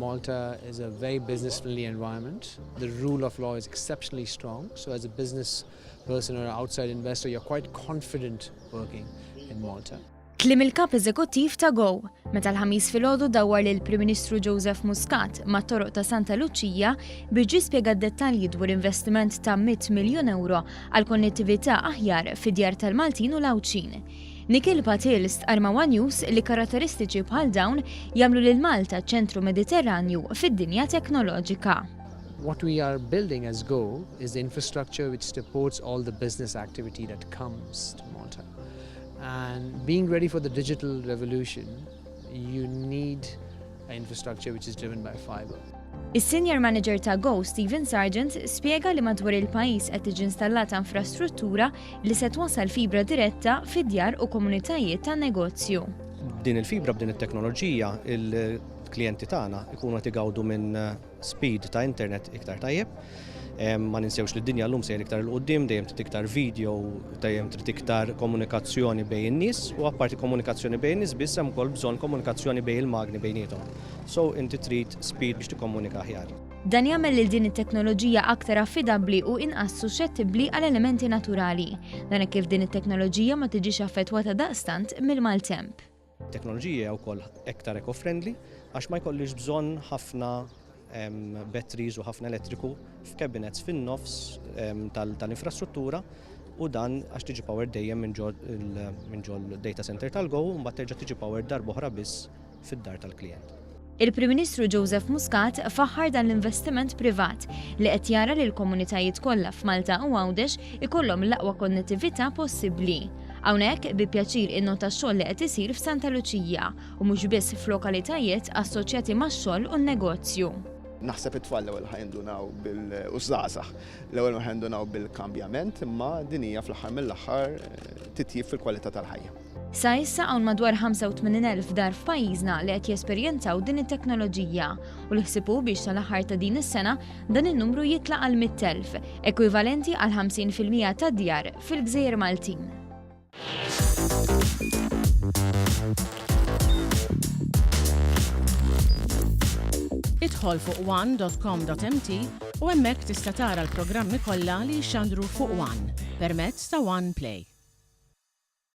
Malta is a very business-friendly environment. The rule of law is exceptionally strong. So as a business person or an outside investor, you're quite confident working in Malta. Klim il-kap eżekuttiv ta' Go, meta l-ħamis filgħodu dawwar lill-Prim Ministru Joseph Muscat mat-toroq ta' Santa Luċija biex ġie spjega d-dettalji dwar investiment ta' miljun ewro għal konnettività aħjar fid-djar tal-Maltin u l-Għawdxin. Nikil Patil stqarma News li karatteristiċi bħal dawn jagħmlu lil Malta ċentru Mediterranju fid-dinja teknoloġika. What we are building as Go is the infrastructure which supports all the business activity that comes to Malta. And being ready for the digital revolution, you need an infrastructure which is driven by fiber. Is-Senior Manager ta' Go, Stephen Sargent, spjega li madwar il-pajjiż qed tiġi installata infrastruttura li se twassal fibra diretta fid-djar u komunitajiet tan-negozju. Din il-fibra b'din it-teknoloġija il-klijenti tagħna jkunu qed igawdu minn speed ta' internet iktar tajjeb. Ma ninsewx li d-dinja llum sejjer iktar il-qudiem, dejjem trid iktar video, dejjem trid iktar komunikazzjoni bejn in-nies u apparti komunikazzjoni bejn in-nies biss hemm ukoll bżonn komunikazzjoni bejn il-magni bejniethom. So inti trid speed biex tikkomunika aħjar. Dan jagħmel lil din it-teknoloġija aktar affidabbli u inqas suscettibbli għal elementi naturali. Dan hekk kif din it-teknoloġija ma tiġix affettwata daqstant mill-maltemp. Teknoloġija wkoll iktar eco-friendly għax ma jkollix bżonn ħafna batteries u ħafna elettriku f'kabinets fin-nofs tal-infrastruttura u dan għax tiġi power dejjem minn ġol data center tal-Go u mbagħad terġa' tiġi power darb'oħra biss fid-dar tal-klijent. Il-Prim Ministru Joseph Muscat faħħar dan l-investiment privat li qed jara li l-komunitajiet kollha f'Malta u Għawdex ikollhom l-aqwa konnettività possibbli. Hawnhekk bi pjaċir innota x-xogħol li qed isir f'Santa Luċija u mhux biss f'lokalitajiet assoċjati max-xogħol u n-negozju. Naħseb it-tfal l-ewwel ħajndunaw bil-użżażaħ, l-ewwel ma ħajndunaw bil-kambjament, imma din hija fl-aħħar mill-aħħar titjib fil-kwalità tal-ħajja. Sa issa hawn madwar 85,000 dar f'pajjiżna li qed jesperjenzaw din it-teknoloġija u l-ħsibu biex sal-aħħar ta' din is-sena dan in-numru jitlaq għal 100,000, ekwivalenti għal 50% tad-djar fil-Gżejjer Maltin. Idħol fuq one.com.mt u hemmhekk tista' tara l-programmi kollha li jxandru fuq One permezz ta' One Play.